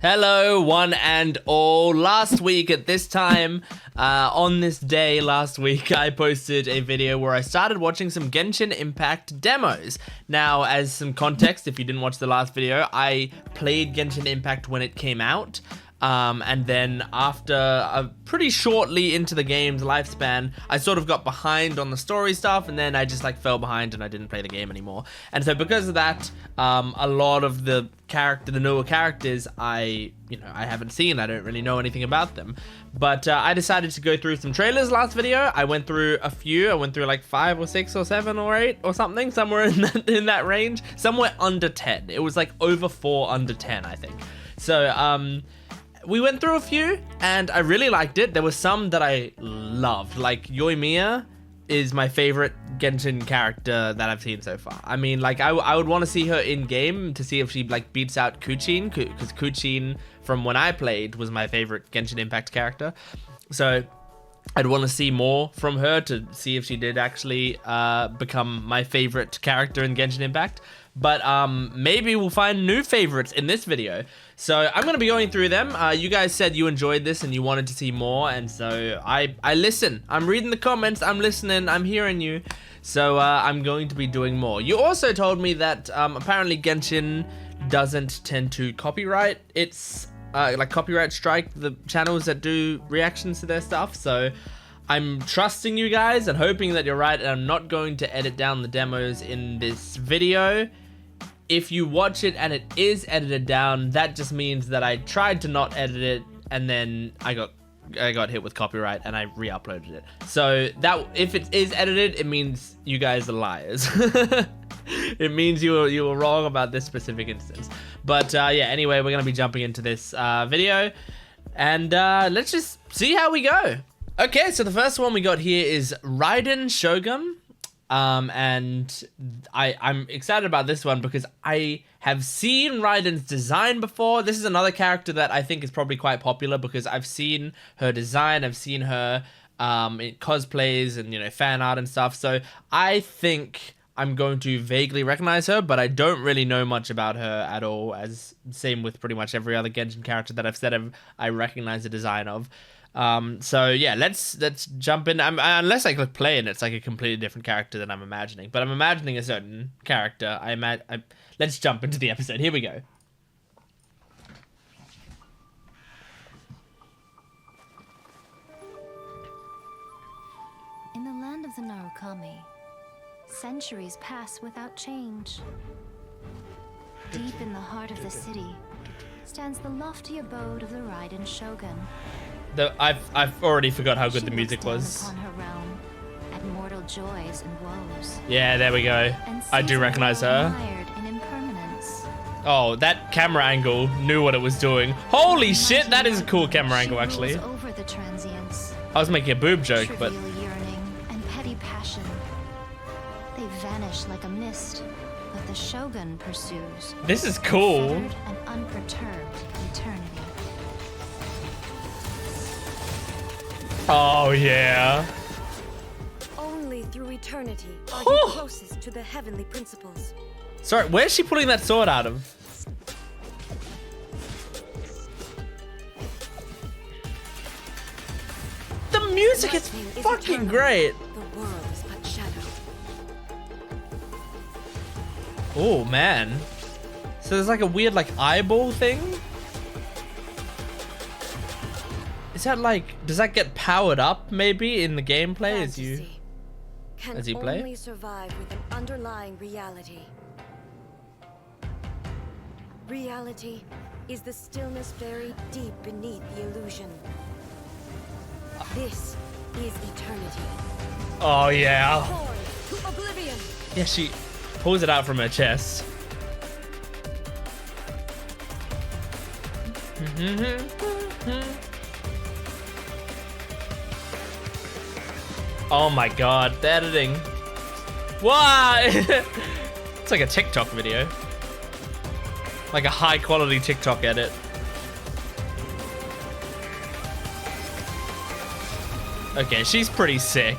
Hello, one and all. Last week at this time, on this day last week, I posted a video where I started watching some Genshin Impact demos. Now, as some context, if you didn't watch the last video, I played Genshin Impact when it came out. And then after pretty shortly into the game's lifespan, I sort of got behind on the story stuff, and then I just like fell behind and I didn't play the game anymore. And so because of that, a lot of the newer characters, I haven't seen. I don't really know anything about them. But I decided to go through some trailers last video. I went through a few. I went through like 5 or 6 or 7 or 8 or something, somewhere in that range. Somewhere under 10. It was like over 4 under 10, I think. So, we went through a few, and I really liked it. There were some that I loved. Like, Yae Miko is my favorite Genshin character that I've seen so far. I mean, like, I would want to see her in-game to see if she, like, beats out Kuchin, because Kuchin, from when I played, was my favorite Genshin Impact character. So, I'd want to see more from her to see if she did actually become my favorite character in Genshin Impact. But maybe we'll find new favorites in this video. So I'm going to be going through them. You guys said you enjoyed this and you wanted to see more. And so I listen. I'm reading the comments. I'm listening. I'm hearing you. So I'm going to be doing more. You also told me that apparently Genshin doesn't tend to copyright its like copyright strike the channels that do reactions to their stuff. So I'm trusting you guys and hoping that you're right, and I'm not going to edit down the demos in this video. If you watch it and it is edited down, that just means that I tried to not edit it and then I got hit with copyright and I re-uploaded it. So that if it is edited, it means you guys are liars. It means you were wrong about this specific instance. But yeah, anyway, we're gonna be jumping into this video, and let's just see how we go. Okay, so the first one we got here is Raiden Shogun. And I'm excited about this one because I have seen Raiden's design before. This is another character that I think is probably quite popular because I've seen her design, I've seen her in cosplays and fan art and stuff. So I think I'm going to vaguely recognize her, but I don't really know much about her at all, as same with pretty much every other Genshin character that I've said I recognize the design of. So yeah, let's jump in. Unless I click play and it's like a completely different character than I'm imagining, but I'm imagining a certain character. Let's jump into the episode. Here we go. In the land of the Narukami, centuries pass without change. Deep in the heart of the city stands the lofty abode of the Raiden Shogun. I've already forgot how good the music was. Upon her realm, at mortal joys and woes. Yeah, there we go. I do recognize her. In impermanence. Oh, that camera angle knew what it was doing. Holy shit, that is a cool camera angle, actually. Over the transients, I was making a boob joke, but yearning and petty passion. They vanish like a mist, but the Shogun pursues. this is cool. Unfettered and unperturbed eternity. Oh yeah. Only through eternity are you closest to the heavenly principles. Sorry, where's she pulling that sword out of? The music is fucking great. The world is but shadow. Oh man. So there's like a weird like eyeball thing. Is that like, does that get powered up maybe in the gameplay as you play? Only survive with an underlying reality. Reality is the stillness buried deep beneath the illusion. This is eternity. Oh yeah. Born to oblivion. Yeah, she pulls it out from her chest. Oh my god, the editing. Why? It's like a TikTok video. Like a high quality TikTok edit. Okay, she's pretty sick.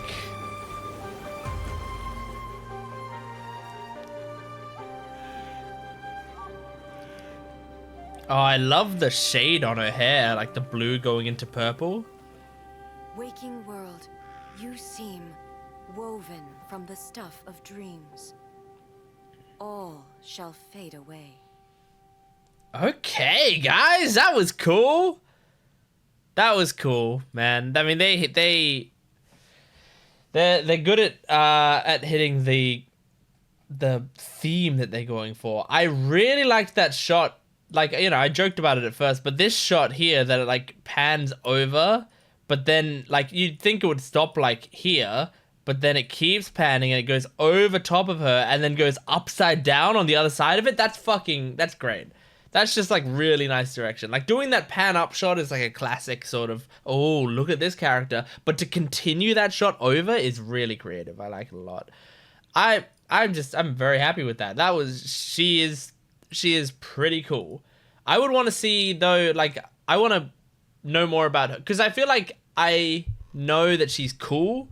Oh, I love the shade on her hair, like the blue going into purple. Waking world, you seem woven from the stuff of dreams. All shall fade away. Okay, guys, that was cool. That was cool, man. I mean, they're good at hitting the theme that they're going for. I really liked that shot. Like, you know, I joked about it at first, but this shot here that it like pans over, but then like you'd think it would stop like here, but then it keeps panning and it goes over top of her and then goes upside down on the other side of it. That's great. That's just like really nice direction. Like doing that pan up shot is like a classic sort of, oh, look at this character. But to continue that shot over is really creative. I like it a lot. I'm very happy with that. She is pretty cool. I would want to see though, like I want to know more about her because I feel like I know that she's cool.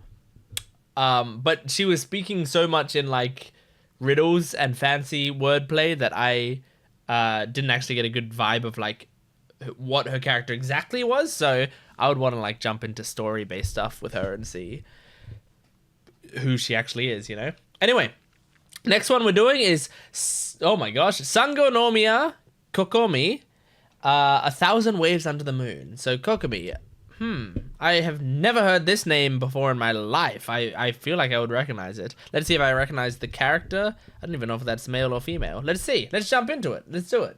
But she was speaking so much in like riddles and fancy wordplay that I didn't actually get a good vibe of like what her character exactly was. So I would want to like jump into story-based stuff with her and see who she actually is, you know? Anyway, next one we're doing is, oh my gosh, Sangonomiya Kokomi, 1,000 Waves Under the Moon. So Kokomi, I have never heard this name before in my life. I feel like I would recognize it. Let's see if I recognize the character. I don't even know if that's male or female. Let's see. Let's jump into it. Let's do it.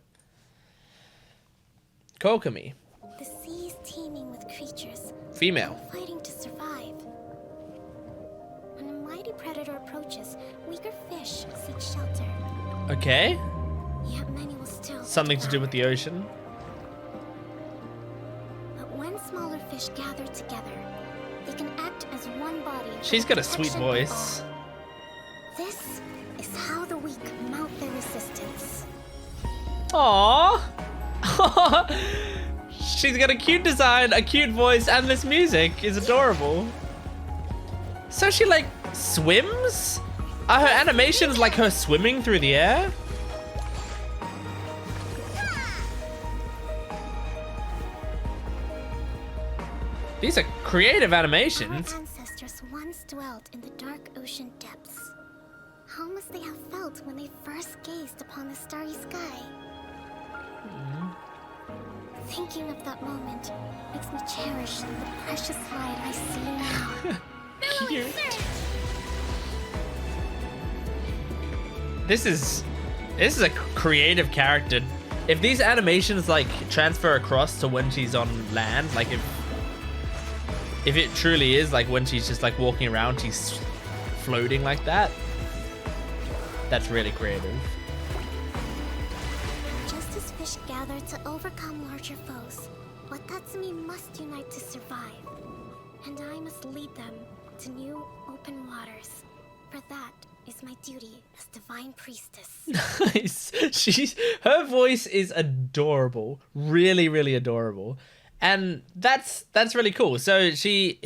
Kokomi. The sea is teeming with creatures. Female. Fighting to survive. When a mighty predator approaches, weaker fish seek shelter. Okay. Yet many will still. Something to do with the ocean. But when smaller fish gather together, they can act as one body. She's got a sweet protection of voice. all. This is how the weak mount their resistance. Aww. She's got a cute design, a cute voice, and this music is adorable. So she like swims? Are her animations like her swimming through the air? These are creative animations. Our ancestors once dwelt in the dark ocean depths. How must they have felt when they first gazed upon the starry sky? Thinking of that moment makes me cherish the precious light I see now. Cute. This is a creative character. If these animations like transfer across to when she's on land, like if it truly is like when she's just like walking around, she's floating like that, that's really creative. Just as fish gather to overcome larger foes, Watatsumi must unite to survive. And I must lead them to new open waters. For that is my duty as divine priestess. Nice. Her voice is adorable. Really, really adorable. And that's really cool. So she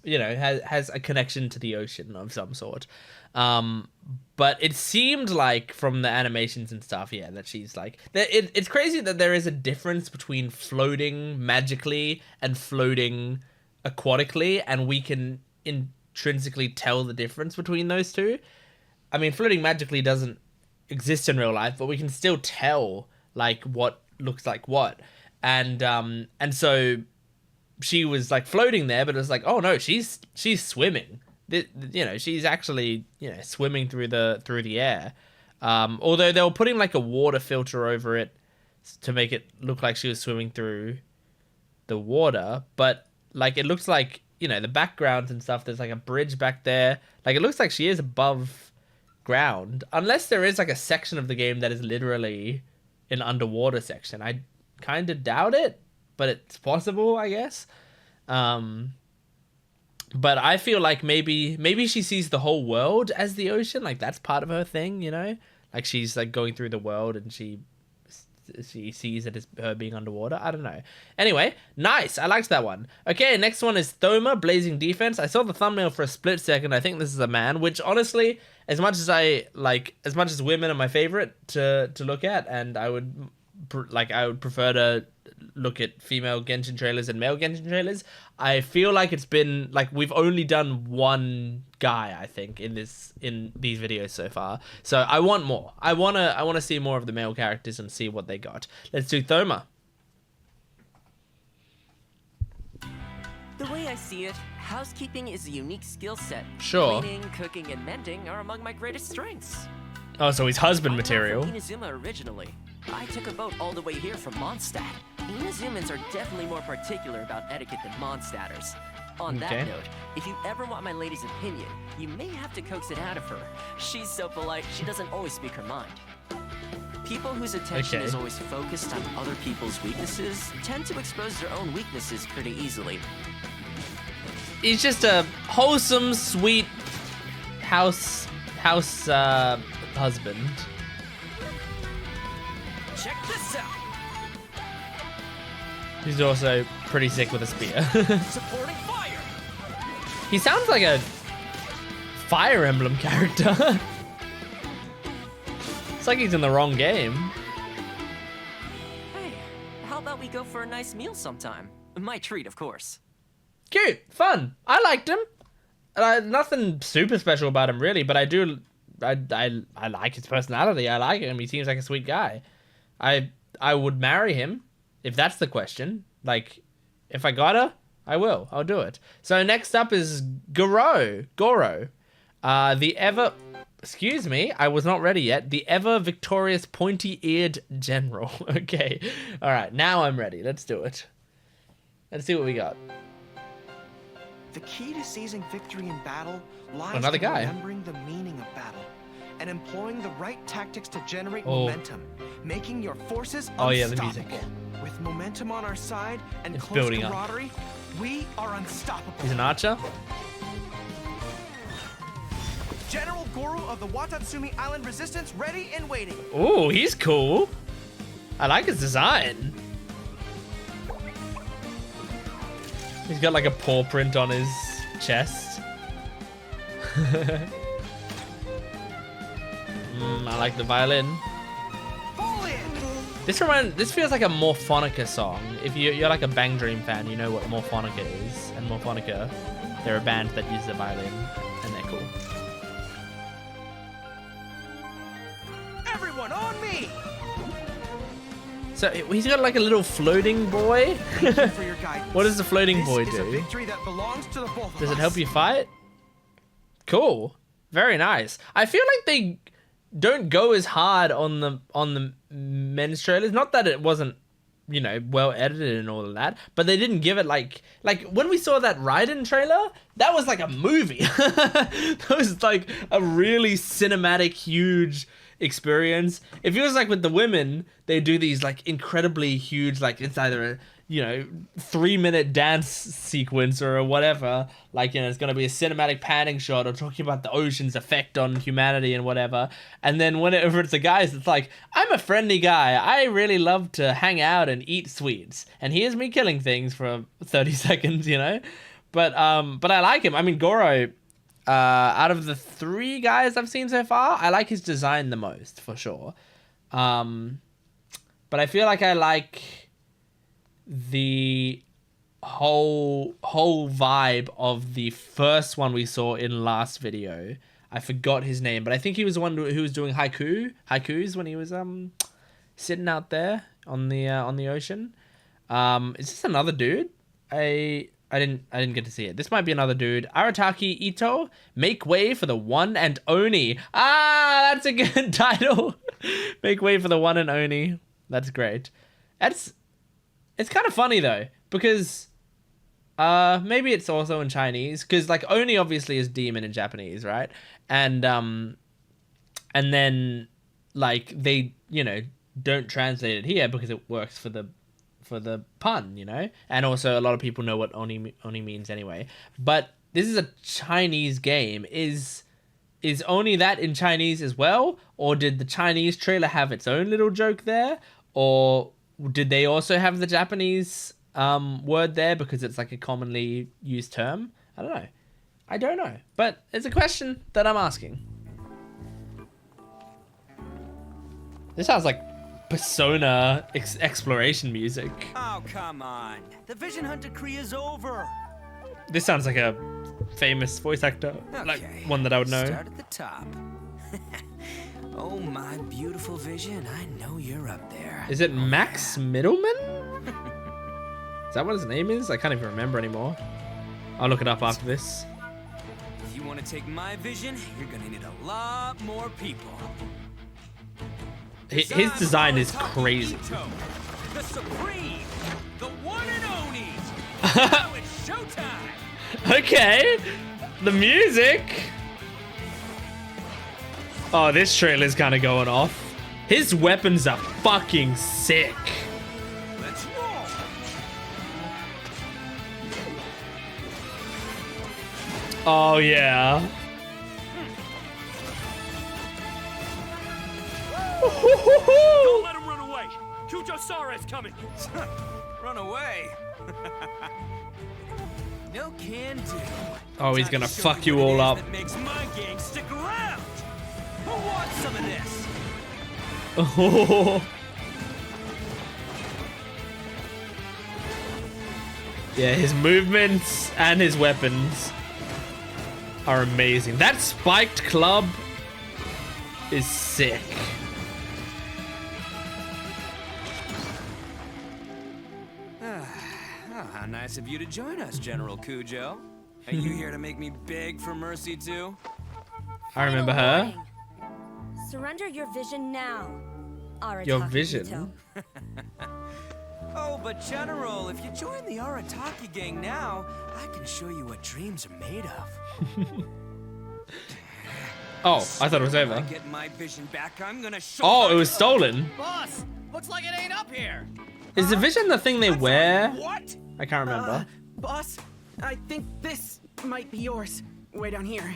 you know, has a connection to the ocean of some sort. But it seemed like from the animations and stuff, yeah, that she's like... It's crazy that there is a difference between floating magically and floating aquatically, and we can intrinsically tell the difference between those two. I mean, floating magically doesn't exist in real life, but we can still tell, like, what looks like what. And so she was, like, floating there, but it was like, oh, no, she's swimming. You know, she's actually, you know, swimming through the air. Although they were putting like a water filter over it to make it look like she was swimming through the water, but like it looks like, you know, the backgrounds and stuff, there's like a bridge back there. Like it looks like she is above ground, unless there is like a section of the game that is literally an underwater section. I kind of doubt it, but it's possible, I guess. But I feel like maybe she sees the whole world as the ocean. Like that's part of her thing, you know? Like she's like going through the world and she sees it as her being underwater. I don't know. Anyway, nice. I liked that one. Okay, next one is Thoma, Blazing Defense. I saw the thumbnail for a split second. I think this is a man, which honestly, as much as women are my favorite to look at, and I would like I would prefer to look at female Genshin trailers and male Genshin trailers. I feel like it's been like we've only done one guy, I think, in these videos so far. So I want more. I wanna see more of the male characters and see what they got. Let's do Thoma. The way I see it, housekeeping is a unique skill set. Sure. Cleaning, cooking, and mending are among my greatest strengths. Oh, so he's husband I'm material. not from Inazuma originally. I took a boat all the way here from Mondstadt. Inazumans are definitely more particular about etiquette than Mondstatters. On Okay. that note, if you ever want my lady's opinion, you may have to coax it out of her. She's so polite, she doesn't always speak her mind. People whose attention Okay. is always focused on other people's weaknesses tend to expose their own weaknesses pretty easily. He's just a wholesome, sweet house husband. Check this out! He's also pretty sick with a spear. Supporting fire! He sounds like a Fire Emblem character. It's like he's in the wrong game. Hey, how about we go for a nice meal sometime? My treat, of course. Cute, fun. I liked him. Nothing super special about him really, but I like his personality. I like him. He seems like a sweet guy. I would marry him if that's the question. Like, if I gotta, I will. I'll do it. So next up is Gorou. Excuse me, I was not ready yet. The ever victorious pointy-eared general. Okay. All right, now I'm ready. Let's do it. Let's see what we got. The key to seizing victory in battle lies Another in guy. remembering the meaning of battle and employing the right tactics to generate Oh. momentum, making your forces Oh, yeah, unstoppable. the music. With momentum on our side and It's close building up. camaraderie, we are unstoppable. He's an archer. General Gorou of the Watatsumi Island Resistance ready and waiting. Ooh, he's cool. I like his design. He's got like a paw print on his chest. I like the violin. Fall in. This feels like a Morphonica song. If you're like a Bang Dream fan, you know what Morphonica is. And Morphonica, they're a band that uses a violin, and they're cool. Everyone on me. So he's got like a little floating boy. Thank you for your guidance. What does the floating boy This is a do? victory that belongs to the both of Does it us. help you fight? Cool. Very nice. I feel like they don't go as hard on the men's trailers. Not that it wasn't, you know, well edited and all of that, but they didn't give it like when we saw that Raiden trailer, that was like a movie. That was like a really cinematic, huge experience. It feels like with the women, they do these like incredibly huge, like it's either a 3-minute dance sequence or whatever, like, you know, it's going to be a cinematic panning shot or talking about the ocean's effect on humanity and whatever. And then whenever it's the guys, it's like, I'm a friendly guy, I really love to hang out and eat sweets, and here's me killing things for 30 seconds, you know. But I like him. I mean, Gorou, out of the 3 guys I've seen so far, I like his design the most, for sure. But I feel like I like the whole vibe of the first one we saw in last video. I forgot his name, but I think he was the one who was doing haikus when he was sitting out there on the ocean. Is this another dude? I didn't get to see it. This might be another dude. Arataki Itto, make way for the one and only. Ah, that's a good title. Make way for the one and only. That's great. It's kind of funny though, because maybe it's also in Chinese, because like Oni obviously is demon in Japanese, right? And then like they, you know, don't translate it here because it works for the pun, you know? And also a lot of people know what Oni means anyway. But this is a Chinese game. Is Oni that in Chinese as well? Or did the Chinese trailer have its own little joke there? Or did they also have the Japanese word there because it's like a commonly used term? I don't know. But it's a question that I'm asking. This sounds like Persona exploration music. Oh, come on. The Vision Hunt decree is over. This sounds like a famous voice actor, like one that I would know. Start at the top. Oh, my beautiful Vision, I know you're up there. Is it Max Middleman? Is that what his name is? I can't even remember anymore. I'll look it up after this. If you want to take my vision, you're gonna need a lot more people. His design is crazy. Itto, the supreme, the one and only. Now it's showtime. Okay, the music. Oh, this trailer's kind of going off. His weapons are fucking sick. Let's roll. Oh yeah. Don't let him run away. Kujo-Sara is coming. Run away. No can do. Oh, he's Time gonna to show fuck you you what it all is up. That makes my gang stick around. Who wants some of this? Oh. Yeah, his movements and his weapons are amazing. That spiked club is sick. Oh, how nice of you to join us, General Kujo. Are you here to make me beg for mercy too? I remember her. Surrender your vision now. Arataki Your vision? Itto. Oh, but General, if you join the Arataki gang now, I can show you what dreams are made of. Oh, I thought it was When I over. get my vision back, I'm gonna show Oh, it my- was stolen. Boss, looks like it ain't up here. Is the vision the thing they wear? What? I can't remember. Boss, I think this might be yours. Way down here.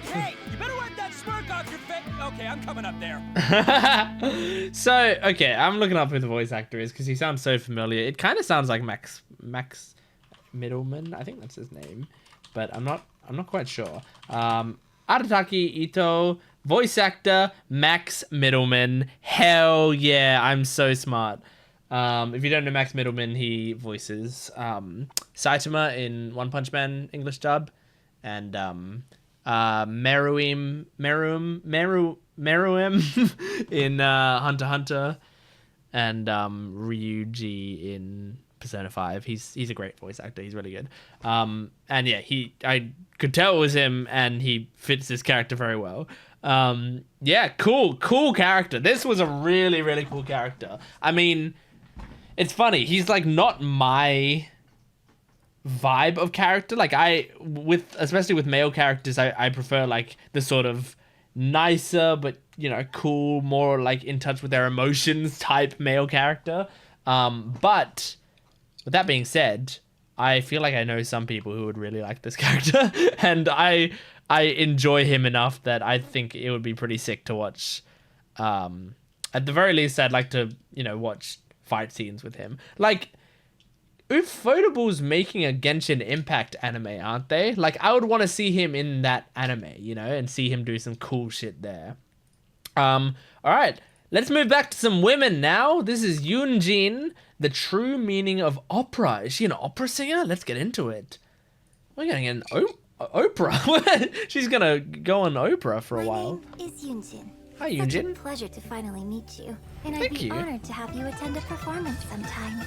Hey, you better wipe that smirk off your face. Okay, I'm coming up there. So, okay, I'm looking up who the voice actor is because he sounds so familiar. It kind of sounds like Max Middleman. I think that's his name, but I'm not quite sure. Arataki Itto, voice actor Max Middleman. Hell yeah, I'm so smart. If you don't know Max Middleman, he voices Saitama in One Punch Man English dub, and Meruem in Hunter x Hunter, and Ryuji in Persona 5. He's a great voice actor. He's really good. And yeah, I could tell it was him, and he fits this character very well. Yeah, cool character. This was a really, really cool character. I mean, it's funny. He's like not my vibe of character. Like especially with male characters, I prefer like the sort of nicer but cool, more like in touch with their emotions type male character. But with that being said, I feel like I know some people who would really like this character, and I enjoy him enough that I think it would be pretty sick to watch. At the very least, I'd like to watch fight scenes with him. Like, Ufotable's making a Genshin Impact anime, aren't they? Like, I would want to see him in that anime, and see him do some cool shit there. All right, let's move back to some women now. This is Yoonjin, the true meaning of opera. Is she an opera singer? Let's get into it. We're gonna get an Oprah. She's gonna go on Oprah for a while. My name is Yoonjin. Hi, Such a Yoonjin. pleasure to finally meet you, and Thank I'd be you. honored to have you attend a performance sometime.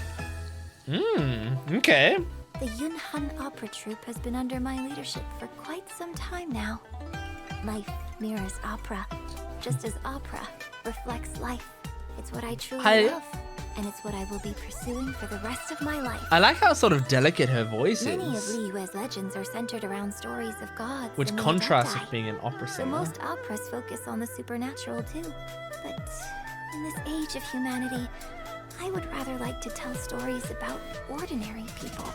Okay. The Yunhan Opera Troupe has been under my leadership for quite some time now. Life mirrors opera, just as opera reflects life. It's what I truly love, and it's what I will be pursuing for the rest of my life. I like how sort of delicate her voice Many of is, Liyue's legends are centered around stories of gods, which and the contrasts Adepti. with being an opera So singer. most operas focus on the supernatural too. But in this age of humanity, I would rather like to tell stories about ordinary people.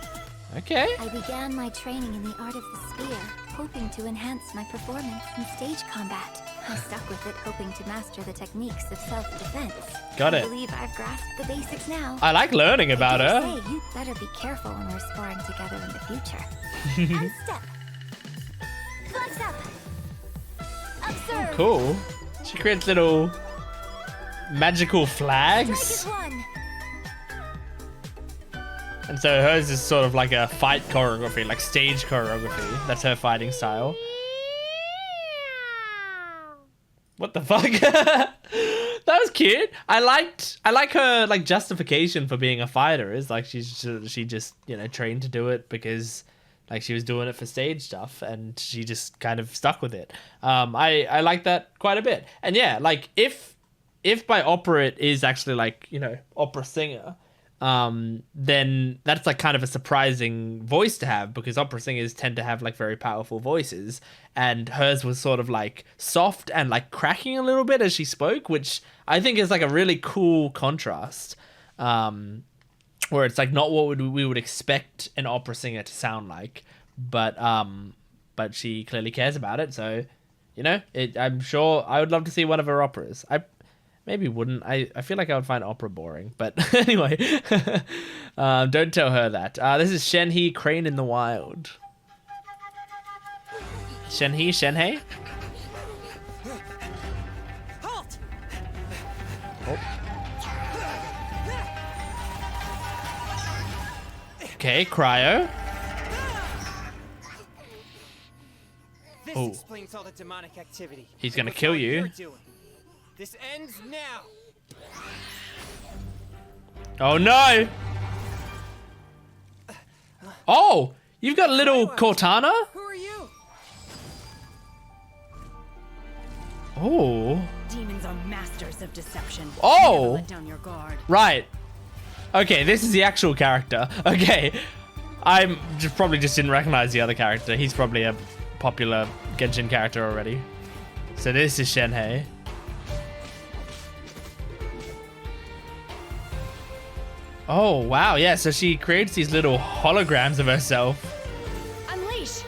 Okay. I began my training in the art of the spear, hoping to enhance my performance in stage combat. I stuck with it, hoping to master the techniques of self-defense. Got I it. believe I've grasped the basics now. I like learning about I her. dare say, you'd better be careful when we're sparring together in the future. And step. Flex up. Observe. Cool. She creates little magical flags. One. And so hers is sort of like a fight choreography, like stage choreography. That's her fighting style. What the fuck? That was cute. I like her like justification for being a fighter is like she just, you know, trained to do it because like she was doing it for stage stuff and she just kind of stuck with it. I like that quite a bit. And yeah, like if by opera it is actually like, you know, opera singer, then that's like kind of a surprising voice to have because opera singers tend to have like very powerful voices, and hers was sort of like soft and like cracking a little bit as she spoke, which I think is like a really cool contrast, where it's like not what we would expect an opera singer to sound like, but she clearly cares about it, so you know, I'm sure I would love to see one of her operas. Maybe wouldn't. I feel like I would find opera boring. But anyway, don't tell her that. This is Shenhe, Crane in the Wild. Shenhe? Halt! Oh. Okay, Cryo. This Oh. explains all the demonic activity. He's It gonna was kill what you. you're doing. This ends now. Oh no! Oh! You've got a little Cortana? Who are you? Oh. Demons are masters of deception. Oh! Never let down your guard. Right. Okay, this is the actual character. Okay. Probably just didn't recognize the other character. He's probably a popular Genshin character already. So this is Shenhe. Oh, wow. Yeah, so she creates these little holograms of herself. Unleash.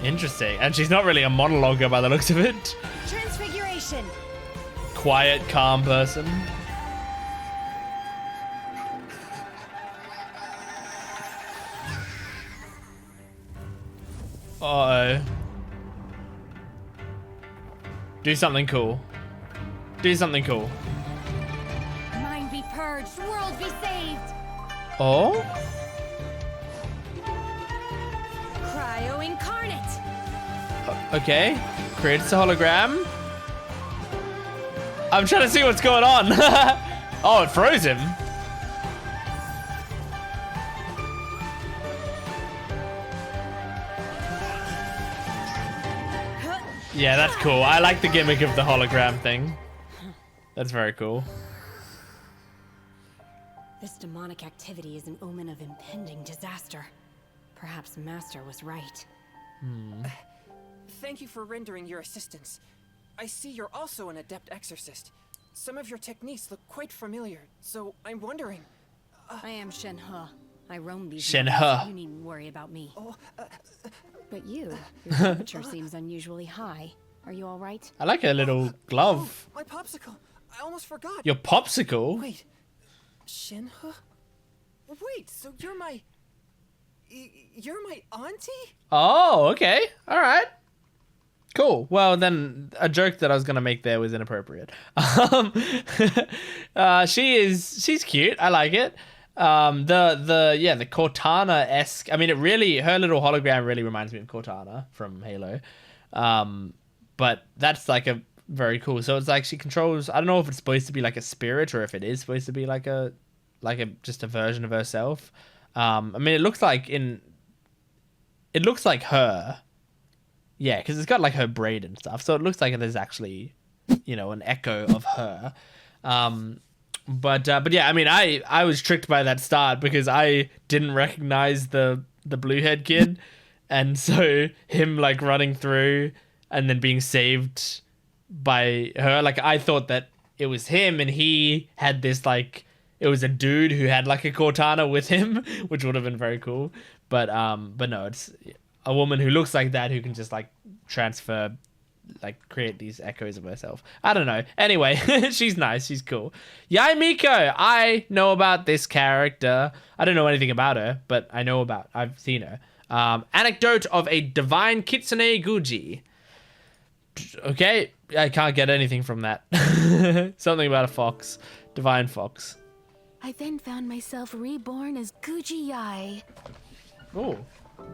Interesting. And she's not really a monologuer by the looks of it. Transfiguration. Quiet, calm person. Uh-oh. Do something cool. Do something cool. Mind be purged. World be saved. Oh? Cryo incarnate. Okay. Creates a hologram. I'm trying to see what's going on. Oh, it froze him. Yeah, that's cool. I like the gimmick of the hologram thing. That's very cool. This demonic activity is an omen of impending disaster. Perhaps Master was right. Thank you for rendering your assistance. I see you're also an adept exorcist. Some of your techniques look quite familiar, so I'm wondering... I am Shenhe. I roam these Shenhe. mountains. You needn't worry about me. But your temperature seems unusually high. Are you all right? I like her little glove. My popsicle! I almost forgot! Your popsicle? Wait, Shenhe? Wait, so you're my... You're my auntie? Oh, okay. All right. Cool. Well, then a joke that I was going to make there was inappropriate. She's cute. I like it. The Cortana-esque, I mean, her little hologram really reminds me of Cortana from Halo. But that's like a very cool. So it's like she controls, I don't know if it's supposed to be like a spirit or if it is supposed to be like a just a version of herself. I mean, it looks like her. Yeah, because it's got like her braid and stuff. So it looks like there's actually, you know, an echo of her. But yeah, I mean, I was tricked by that start because I didn't recognize the blue head kid, and so him like running through and then being saved by her, like I thought that it was him, and he had this like it was a dude who had like a Cortana with him, which would have been very cool. But no, it's a woman who looks like that who can just like transfer, like create these echoes of herself. I don't know. Anyway, she's nice. She's cool. Yae Miko. I know about this character. I don't know anything about her, but I've seen her. Anecdote of a divine kitsune Guji. Okay, I can't get anything from that. Something about a fox. Divine fox. I then found myself reborn as Guji Yae, Oh.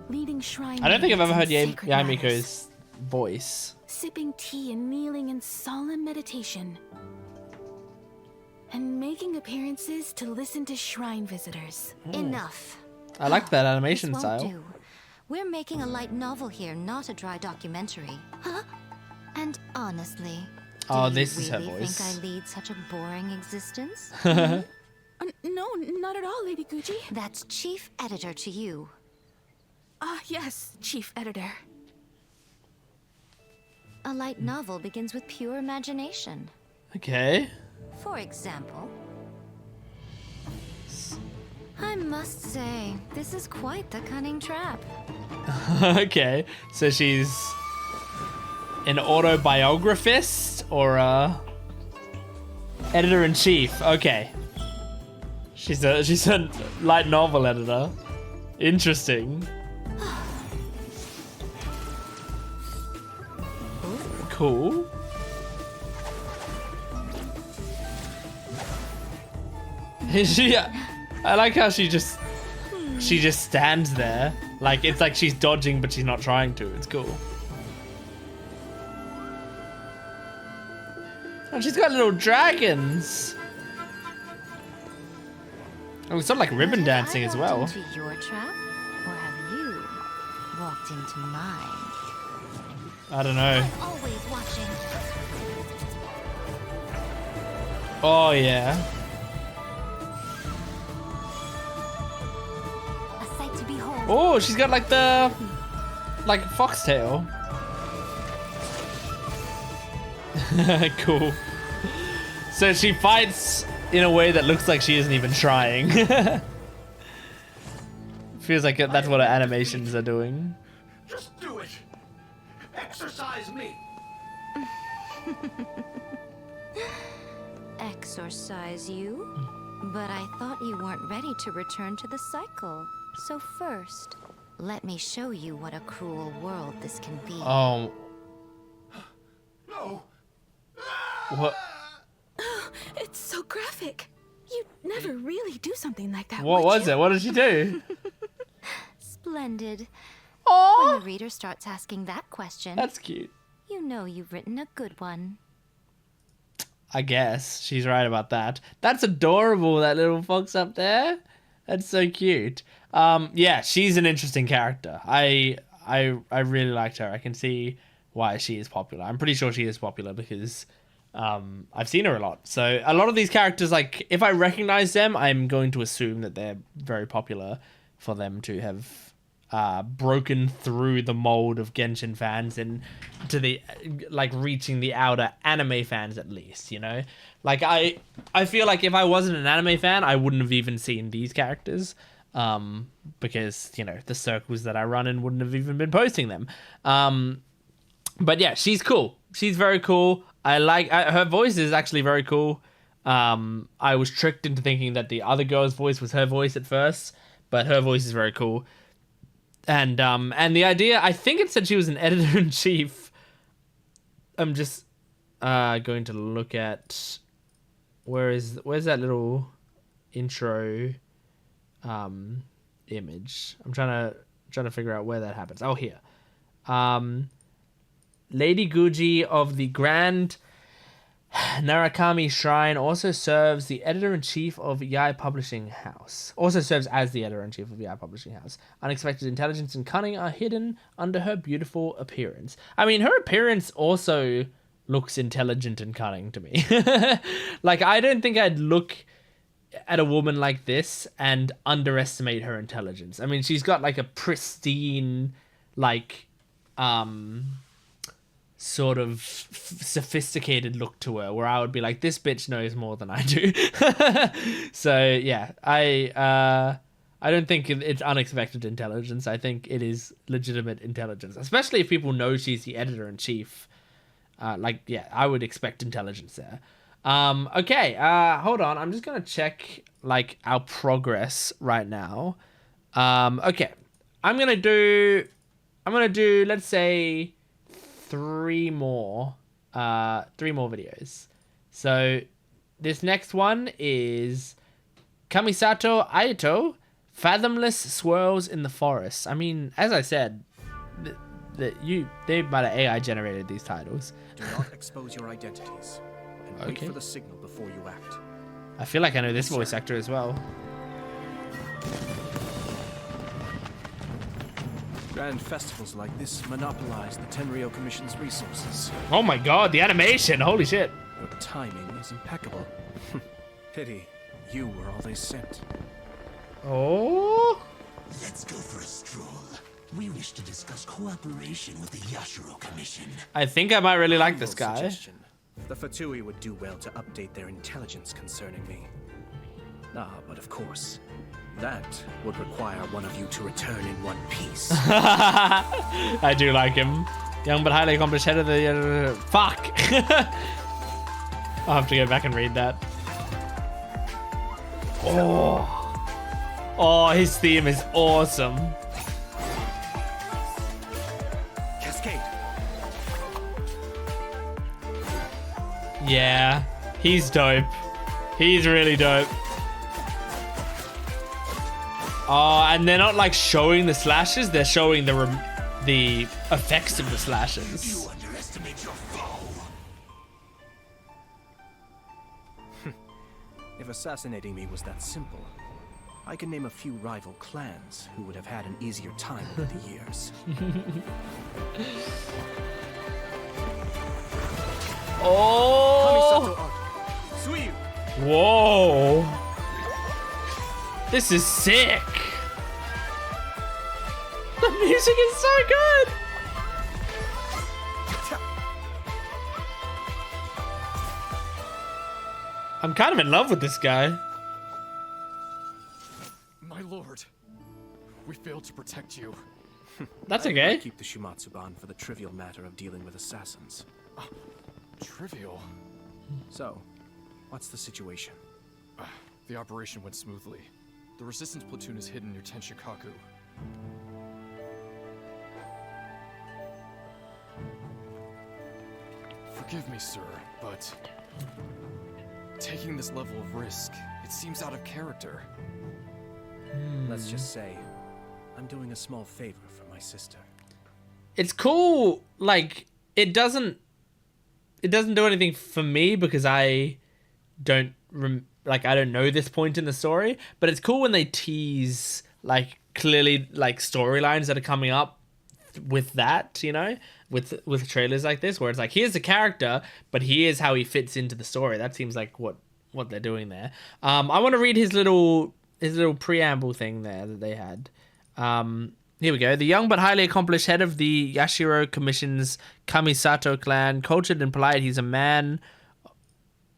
leading shrine. I don't think I've ever heard Yae Yae Miko's voice. sipping tea and kneeling in solemn meditation, and making appearances to listen to shrine visitors. Enough. I like that animation This won't style. do. We're making a light novel here, not a dry documentary. Huh? And honestly, Oh, do this you is her really voice. think I lead such a boring existence? No, not at all, Lady Guji. That's chief editor to you. Yes, Chief Editor. A light novel begins with pure imagination. Okay. For example, I must say, this is quite the cunning trap. Okay. So she's an autobiographist or a editor-in-chief. Okay. She's a light novel editor. Interesting. Cool. I like how she just stands there. Like, it's like she's dodging, but she's not trying to. It's cool. And she's got little dragons. Oh, it's sort of like ribbon dancing as well. Have I walked into your trap, or have you walked into mine? I don't know. I'm always watching. Oh, yeah. A sight to behold. Oh, she's got like the foxtail. Cool. So she fights in a way that looks like she isn't even trying. Feels like that's what her animations are doing. Just do it. Exercise me. Exorcise you? But I thought you weren't ready to return to the cycle. So first, let me show you what a cruel world this can be. Oh. No. What? It's so graphic. You'd never really do something like that. What would was you? it? What did she do? Splendid. When Oh, the reader starts asking that question, that's cute. you know you've written a good one. I guess she's right about that. That's adorable, that little fox up there. That's so cute. Yeah, she's an interesting character. I really liked her. I can see why she is popular. I'm pretty sure she is popular because I've seen her a lot. So a lot of these characters, like, if I recognize them, I'm going to assume that they're very popular for them to have broken through the mold of Genshin fans and to the like reaching the outer anime fans at least, you know? Like I feel like if I wasn't an anime fan, I wouldn't have even seen these characters. Because, you know, the circles that I run in wouldn't have even been posting them. But yeah, she's cool. She's very cool. I like her voice is actually very cool. I was tricked into thinking that the other girl's voice was her voice at first, but her voice is very cool. And the idea, I think it said she was an editor-in-chief. I'm just going to look at where's that little intro image. I'm trying to figure out where that happens. Oh, here. Lady Guji of the Grand Narakami Shrine also serves the editor-in-chief of Yae Publishing House. Also serves as the editor-in-chief of Yae Publishing House. Unexpected intelligence and cunning are hidden under her beautiful appearance. I mean, her appearance also looks intelligent and cunning to me. Like, I don't think I'd look at a woman like this and underestimate her intelligence. I mean, she's got like a pristine, like, sort of sophisticated look to her where I would be like, this bitch knows more than I do. So yeah, I don't think it's unexpected intelligence. I think it is legitimate intelligence, especially if people know she's the editor-in-chief. Like, yeah, I would expect intelligence there. Okay, hold on. I'm just gonna check like our progress right now. Okay, I'm gonna do, let's say, three more videos. So this next one is Kamisato Ayato, Fathomless Swirls in the Forest. I mean, as I said, they might have AI generated these titles. Do not expose your identities. And wait for the signal before you act. I feel like I know this voice actor as well. Grand festivals like this monopolize the Tenryou Commission's resources. Oh my god, the animation! Holy shit! Your timing is impeccable. Pity you were all they sent. Oh! Let's go for a stroll. We wish to discuss cooperation with the Yashiro Commission. I think I might really like this guy. Suggestion. The Fatui would do well to update their intelligence concerning me. But of course, that would require one of you to return in one piece. I do like him. Young but highly accomplished head of the... fuck! I'll have to go back and read that. Oh, his theme is awesome. Cascade. Yeah, he's dope. He's really dope. Oh, and they're not like showing the slashes, they're showing the effects of the slashes. You underestimate your foe. If assassinating me was that simple, I can name a few rival clans who would have had an easier time over the years. Oh! Whoa! This is sick! The music is so good! I'm kind of in love with this guy. My lord, we failed to protect you. That's okay. Keep the Shumatsuban for the trivial matter of dealing with assassins. Trivial? So, what's the situation? The operation went smoothly. The resistance platoon is hidden near Tenshikaku. Forgive me, sir, but taking this level of risk, it seems out of character. Let's just say, I'm doing a small favor for my sister. It's cool, like, it doesn't do anything for me because I don't I don't know this point in the story, but it's cool when they tease like clearly like storylines that are coming up with that, you know, with trailers like this where it's like here's the character, but here's how he fits into the story. That seems like what they're doing there. I want to read his little preamble thing there that they had. Here we go. The young but highly accomplished head of the Yashiro Commission's Kamisato clan, cultured and polite, he's a man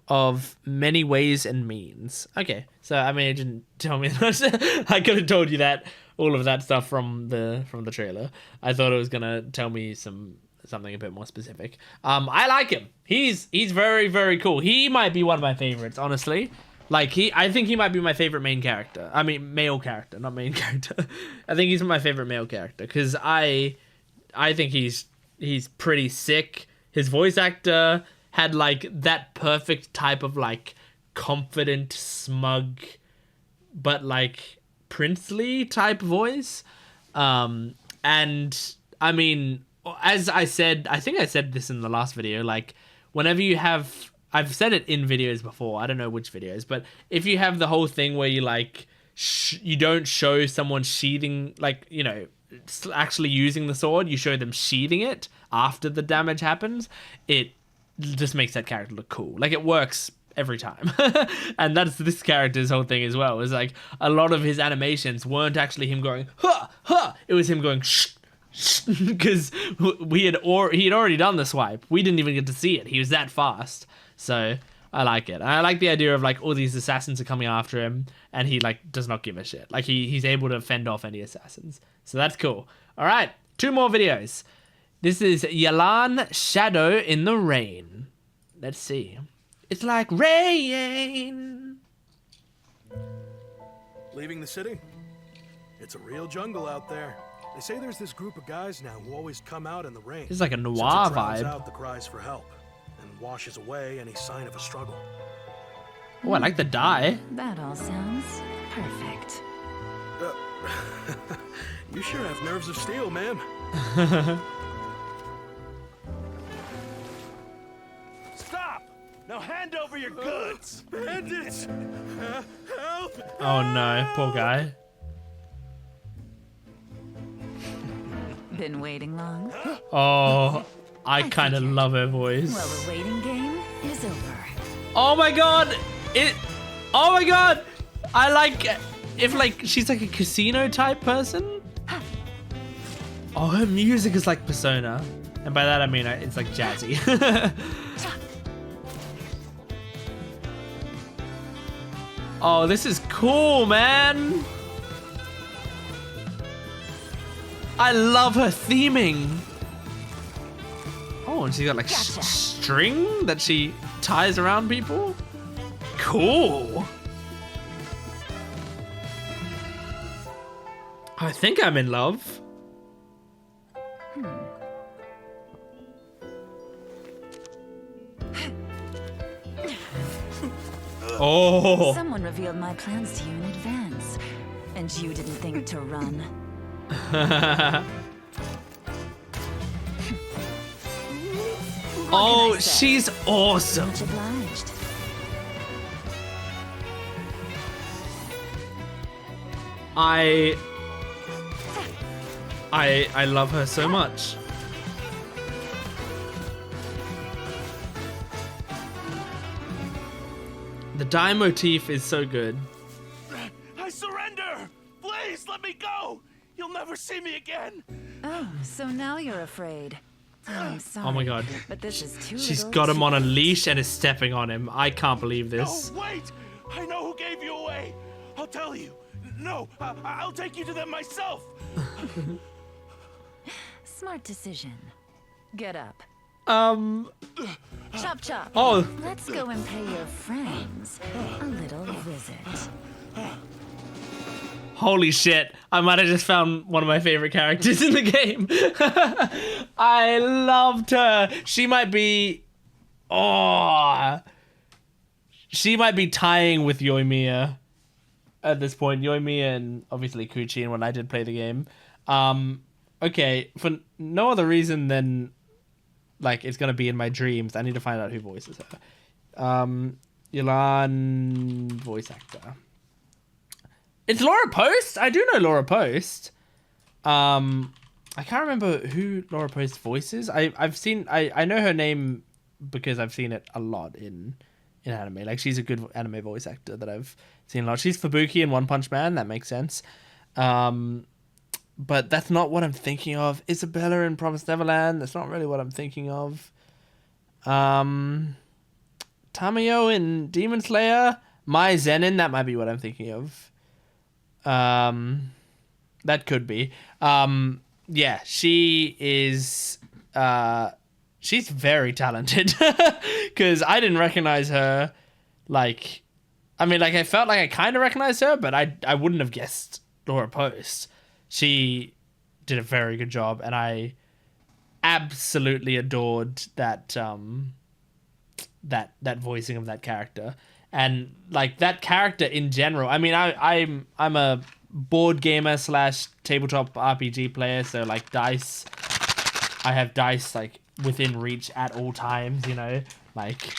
of many ways and means. Okay, so I mean, it didn't tell me that. I could have told you that all of that stuff from the trailer. I thought it was gonna tell me something a bit more specific. I like him. He's very, very cool. He might be one of my favorites, honestly. Like I think he might be my favorite main character. I mean, male character, not main character. I think he's my favorite male character because I think he's pretty sick. His voice actor had like that perfect type of like confident, smug, but like princely type voice. And I mean, as I said, I think I said this in the last video, like whenever you have, I've said it in videos before, I don't know which videos, but if you have the whole thing where you like, you don't show someone sheathing, like, you know, actually using the sword, you show them sheathing it after the damage happens, it just makes that character look cool. Like it works every time. And that's this character's whole thing as well. It's like a lot of his animations weren't actually him going, huh, huh. It was him going, shh, because he had already done the swipe. We didn't even get to see it. He was that fast. So I like it. I like the idea of like all these assassins are coming after him and he like does not give a shit. Like he's able to fend off any assassins. So that's cool. All right, 2 more videos. This is Yelan, Shadow in the Rain. Let's see. It's like rain. Leaving the city? It's a real jungle out there. They say there's this group of guys now who always come out in the rain. It's like a Since noir it drowns vibe. out the cries for help and washes away any sign of a struggle. Oh, I like the dye. That all sounds perfect. You sure have nerves of steel, ma'am. Stop! Now hand over your goods! Bandits! Help! Oh no, poor guy. Been waiting long? Oh, I kind of love her voice. Well, the waiting game is over. Oh my god! Oh my god! I like if like she's like a casino type person. Oh, her music is like Persona, and by that I mean it's like jazzy. Oh, this is cool, man. I love her theming. Oh, and she's got like string that she ties around people. Cool. I think I'm in love. Oh. Someone revealed my plans to you in advance, and you didn't think to run. Oh, she's awesome. Much obliged. I love her so much. The dye motif is so good. I surrender! Please, let me go! You'll never see me again! Oh, so now you're afraid. Oh, I'm sorry. Oh my god. But this is too She's little, got him too on a late. leash and is stepping on him. I can't believe this. No, wait! I know who gave you away! I'll tell you! No, I'll take you to them myself! Smart decision. Get up. Chop chop. Oh. Let's go and pay your friends a little visit. Holy shit. I might have just found one of my favorite characters in the game. I loved her. She might be... Oh. She might be tying with Yoimiya at this point. Yoimiya and obviously Kuchi, and when I did play the game. Okay, for no other reason than... like it's gonna be in my dreams. I need to find out who voices her. Yelan voice actor. It's Laura Post. I do know Laura Post. I can't remember who Laura Post voices. I've seen. I know her name because I've seen it a lot in anime. Like she's a good anime voice actor that I've seen a lot. She's Fubuki in One Punch Man. That makes sense. But that's not what I'm thinking of. Isabella in Promised Neverland. That's not really what I'm thinking of. Tamayo in Demon Slayer. Mai Zenin. That might be what I'm thinking of. That could be. Yeah, she is. She's very talented. Because I didn't recognize her. Like, I mean, like I felt like I kind of recognized her, but I wouldn't have guessed Laura Post. She did a very good job, and I absolutely adored that that voicing of that character, and like that character in general. I mean, I'm a board gamer / tabletop RPG player, so like dice. I have dice like within reach at all times, you know, like.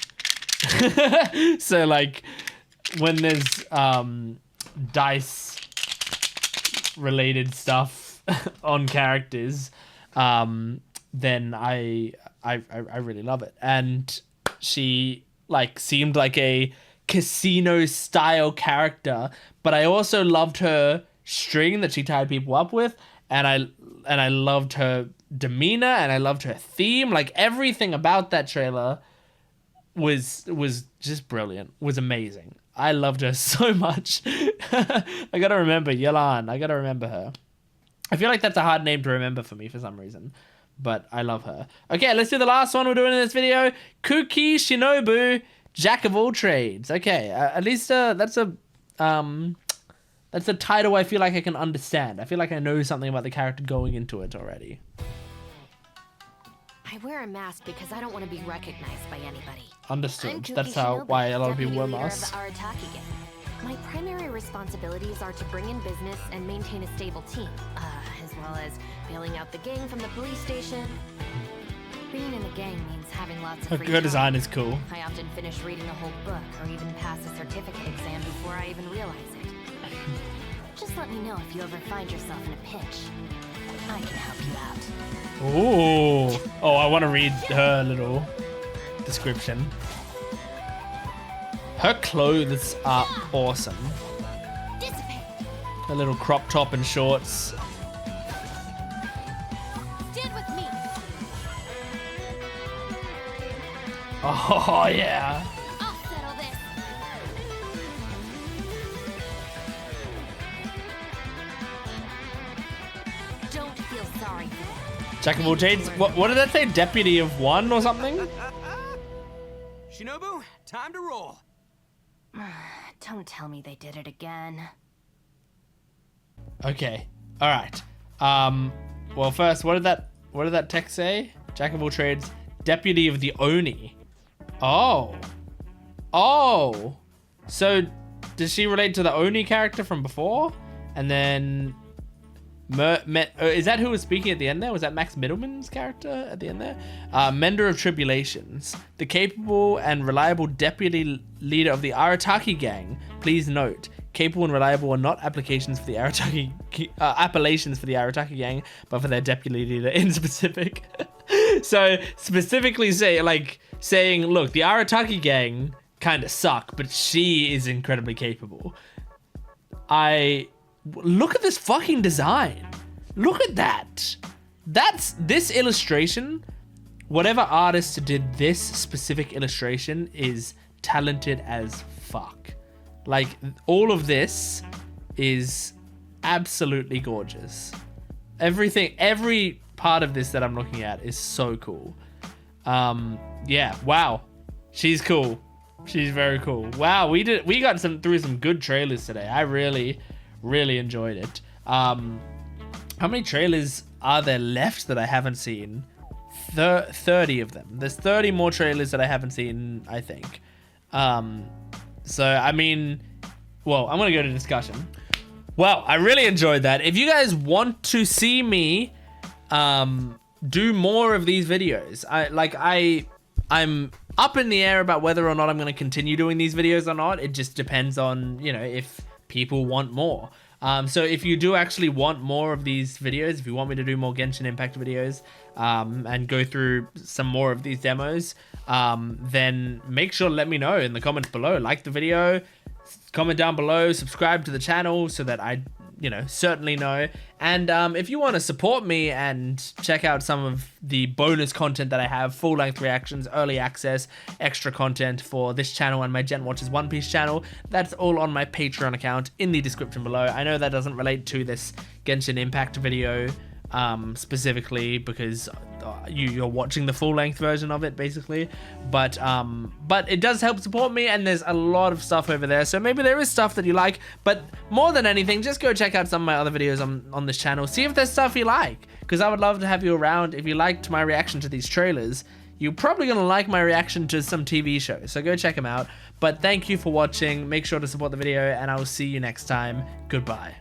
So like when there's dice related stuff on characters, then I really love it. And she like seemed like a casino style character, but I also loved her string that she tied people up with, and I loved her demeanor, and I loved her theme. Like everything about that trailer was just brilliant, was amazing. I loved her so much. I gotta remember Yelan. I gotta remember her. I feel like that's a hard name to remember for me for some reason, but I love her. Okay, let's do the last one we're doing in this video. Kuki Shinobu, Jack of all trades. Okay, at least that's That's a title I feel like I can understand. I feel like I know something about the character going into it already. I wear a mask because I don't want to be recognized by anybody. Understood. I'm Kuki That's how Shinobu, why a lot of deputy people wear leader of masks. the Arataki gang. My primary responsibilities are to bring in business and maintain a stable team, as well as bailing out the gang from the police station. Being in the gang means having lots of free Her design time. is cool. I often finish reading a whole book or even pass a certificate exam before I even realize it. Just let me know if you ever find yourself in a pinch. I can help you out. Ooh. Oh, I want to read her little description. Her clothes are awesome. Her little crop top and shorts. Stand with me. Oh, yeah. I'll settle this. Don't feel sorry for them. Jack of all trades. What did that say? Deputy of one or something? Shinobu, time to roll. Don't tell me they did it again. Okay. All right. Well, first, what did that text say? Jack of all trades, deputy of the Oni. Oh. Oh. So, does she relate to the Oni character from before? And then, is that who was speaking at the end there? Was that Max Middleman's character at the end there? Mender of Tribulations, the capable and reliable deputy leader of the Arataki gang. Please note, capable and reliable are not applications for the Arataki appellations for the Arataki gang, but for their deputy leader in specific. So specifically saying, look, the Arataki gang kind of suck, but she is incredibly capable. Look at this fucking design. Look at that. This illustration. Whatever artist did this specific illustration is talented as fuck. Like, all of this is absolutely gorgeous. Every part of this that I'm looking at is so cool. Yeah, wow. She's cool. She's very cool. Wow, we got through some good trailers today. I really enjoyed it. How many trailers are there left that I haven't seen? 30 of them. There's 30 more trailers that I haven't seen, I think. So, I mean, well, I'm going to go to discussion. Well, I really enjoyed that. If you guys want to see me do more of these videos, I'm up in the air about whether or not I'm going to continue doing these videos or not. It just depends on, if people want more. So if you do actually want more of these videos, if you want me to do more Genshin Impact videos, and go through some more of these demos, then make sure to let me know in the comments below. Like the video, comment down below, subscribe to the channel so that I, certainly know. And if you want to support me and check out some of the bonus content that I have, full-length reactions, early access, extra content for this channel and my Gen Watches One Piece channel, that's all on my Patreon account in the description below. I know that doesn't relate to this Genshin Impact video specifically because you're watching the full-length version of it basically, but it does help support me, and there's a lot of stuff over there, so maybe there is stuff that you like. But more than anything, just go check out some of my other videos on this channel, see if there's stuff you like, because I would love to have you around. If you liked my reaction to these trailers, you're probably gonna like my reaction to some TV shows, so go check them out. But thank you for watching, make sure to support the video, and I will see you next time. Goodbye.